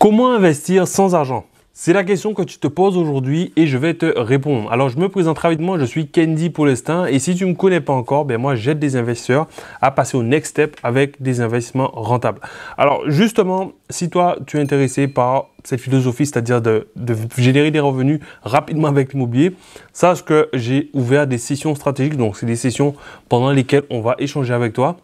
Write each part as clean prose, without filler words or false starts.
Comment investir sans argent? C'est la question que tu te poses aujourd'hui et je vais te répondre. Alors, je me présente rapidement, je suis Kendy pour l'instant et si tu ne me connais pas encore, moi, j'aide des investisseurs à passer au next step avec des investissements rentables. Alors, justement, si toi, tu es intéressé par cette philosophie, c'est-à-dire de générer des revenus rapidement avec l'immobilier, sache que j'ai ouvert des sessions stratégiques. Donc, c'est des sessions pendant lesquelles on va échanger avec toi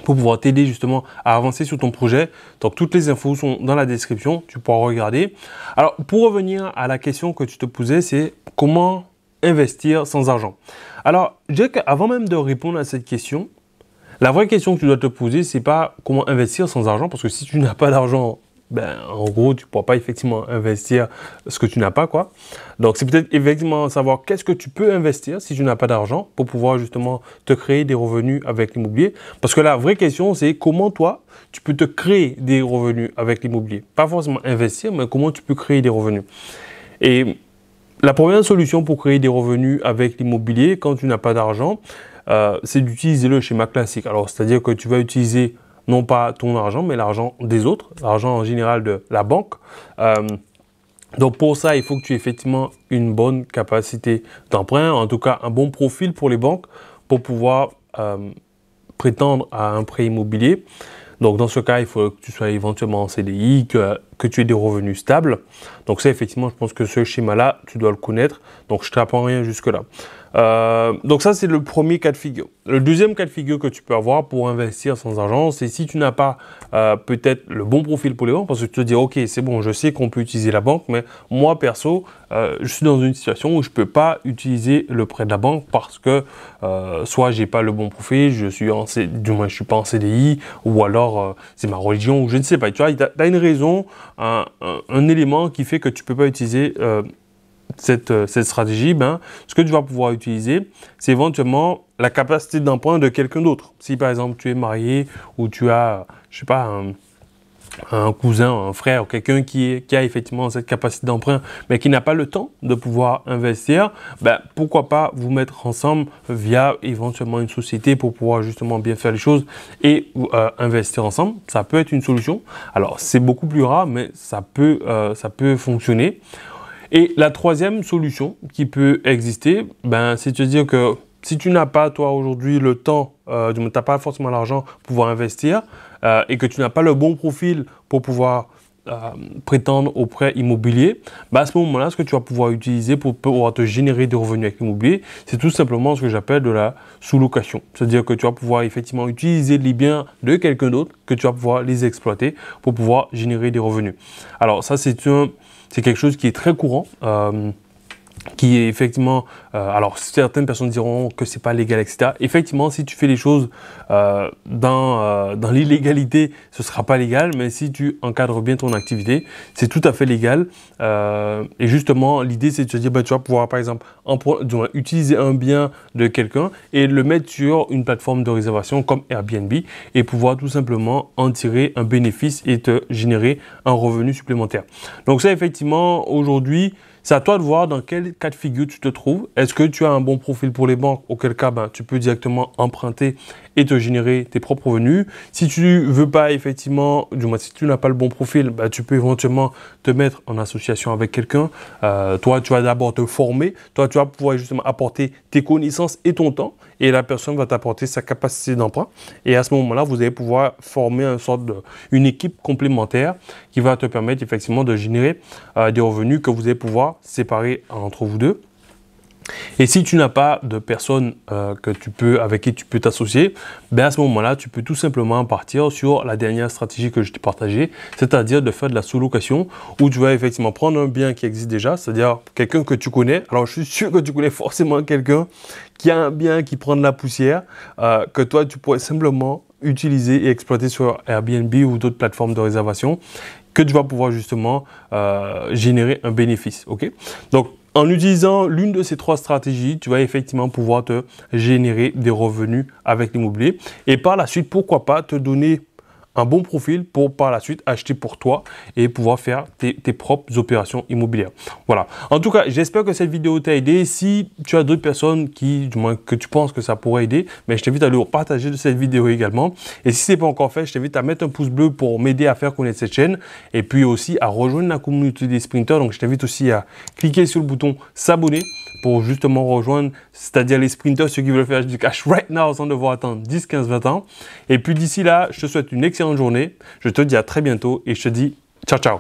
pour pouvoir t'aider justement à avancer sur ton projet. Donc, toutes les infos sont dans la description, tu pourras regarder. Alors, pour revenir à la question que tu te posais, c'est comment investir sans argent? Alors, je dirais qu'avant même de répondre à cette question, la vraie question que tu dois te poser, c'est pas comment investir sans argent, parce que si tu n'as pas d'argent, en gros, tu ne pourras pas effectivement investir ce que tu n'as pas, quoi. Donc, c'est peut-être effectivement savoir qu'est-ce que tu peux investir si tu n'as pas d'argent pour pouvoir justement te créer des revenus avec l'immobilier. Parce que la vraie question, c'est comment toi, tu peux te créer des revenus avec l'immobilier. Pas forcément investir, mais comment tu peux créer des revenus. Et la première solution pour créer des revenus avec l'immobilier, quand tu n'as pas d'argent, c'est d'utiliser le schéma classique. Alors, c'est-à-dire que tu vas utiliser non pas ton argent, mais l'argent des autres, l'argent en général de la banque. Donc pour ça, il faut que tu aies effectivement une bonne capacité d'emprunt, en tout cas un bon profil pour les banques pour pouvoir prétendre à un prêt immobilier. Donc dans ce cas, il faut que tu sois éventuellement en CDI, que tu aies des revenus stables. Donc ça, effectivement, je pense que ce schéma-là, tu dois le connaître. Donc je ne t'apprends rien jusque-là. Donc ça, c'est le premier cas de figure. Le deuxième cas de figure que tu peux avoir pour investir sans argent, c'est si tu n'as pas peut-être le bon profil pour les banques, parce que tu te dis, ok, c'est bon, je sais qu'on peut utiliser la banque, mais moi, perso, je suis dans une situation où je ne peux pas utiliser le prêt de la banque parce que soit j'ai pas le bon profil, du moins je suis pas en CDI, ou alors c'est ma religion, ou je ne sais pas. Tu vois, tu as une raison, un élément qui fait que tu ne peux pas utiliser cette stratégie. Ce que tu vas pouvoir utiliser, c'est éventuellement la capacité d'emprunt de quelqu'un d'autre. Si par exemple tu es marié ou tu as, je sais pas, un cousin, un frère, quelqu'un qui a effectivement cette capacité d'emprunt, mais qui n'a pas le temps de pouvoir investir, pourquoi pas vous mettre ensemble via éventuellement une société pour pouvoir justement bien faire les choses et investir ensemble. Ça peut être une solution. Alors, c'est beaucoup plus rare, mais ça peut fonctionner. Et la troisième solution qui peut exister, c'est de se dire que si tu n'as pas, toi, aujourd'hui, le temps, tu n'as pas forcément l'argent pour pouvoir investir et que tu n'as pas le bon profil pour pouvoir prétendre au prêt immobilier, à ce moment-là, ce que tu vas pouvoir utiliser pour pouvoir te générer des revenus avec l'immobilier, c'est tout simplement ce que j'appelle de la sous-location. C'est-à-dire que tu vas pouvoir effectivement utiliser les biens de quelqu'un d'autre, que tu vas pouvoir les exploiter pour pouvoir générer des revenus. Alors ça, c'est quelque chose qui est très courant, qui est effectivement, alors certaines personnes diront que c'est pas légal, etc. Effectivement, si tu fais les choses dans l'illégalité, ce sera pas légal, mais si tu encadres bien ton activité, c'est tout à fait légal. Et justement, l'idée c'est de se dire, tu vas pouvoir par exemple utiliser un bien de quelqu'un et le mettre sur une plateforme de réservation comme Airbnb et pouvoir tout simplement en tirer un bénéfice et te générer un revenu supplémentaire. Donc ça, effectivement, aujourd'hui, c'est à toi de voir dans quel cas de figure tu te trouves. Est-ce que tu as un bon profil pour les banques? Auquel cas, tu peux directement emprunter et te générer tes propres revenus. Si tu ne veux pas effectivement, du moins si tu n'as pas le bon profil, tu peux éventuellement te mettre en association avec quelqu'un. Toi, tu vas d'abord te former. Toi, tu vas pouvoir justement apporter tes connaissances et ton temps. Et la personne va t'apporter sa capacité d'emprunt. Et à ce moment-là, vous allez pouvoir former une équipe complémentaire qui va te permettre effectivement de générer des revenus que vous allez pouvoir séparer entre vous deux. Et si tu n'as pas de personne avec qui tu peux t'associer, à ce moment-là, tu peux tout simplement partir sur la dernière stratégie que je t'ai partagée, c'est-à-dire de faire de la sous-location où tu vas effectivement prendre un bien qui existe déjà, c'est-à-dire quelqu'un que tu connais. Alors, je suis sûr que tu connais forcément quelqu'un qui a un bien qui prend de la poussière, que toi, tu pourrais simplement utiliser et exploiter sur Airbnb ou d'autres plateformes de réservation, que tu vas pouvoir justement générer un bénéfice. Ok? Donc, en utilisant l'une de ces trois stratégies, tu vas effectivement pouvoir te générer des revenus avec l'immobilier. Et par la suite, pourquoi pas te donner un bon profil pour par la suite acheter pour toi et pouvoir faire tes propres opérations immobilières. Voilà. En tout cas, j'espère que cette vidéo t'a aidé. Si tu as d'autres personnes du moins que tu penses que ça pourrait aider, mais je t'invite à le partager de cette vidéo également. Et si ce n'est pas encore fait, je t'invite à mettre un pouce bleu pour m'aider à faire connaître cette chaîne et puis aussi à rejoindre la communauté des sprinters. Donc, je t'invite aussi à cliquer sur le bouton s'abonner pour justement rejoindre, c'est-à-dire les sprinters, ceux qui veulent faire du cash right now sans devoir attendre 10, 15, 20 ans. Et puis d'ici là, je te souhaite une excellente journée. Je te dis à très bientôt et je te dis ciao, ciao.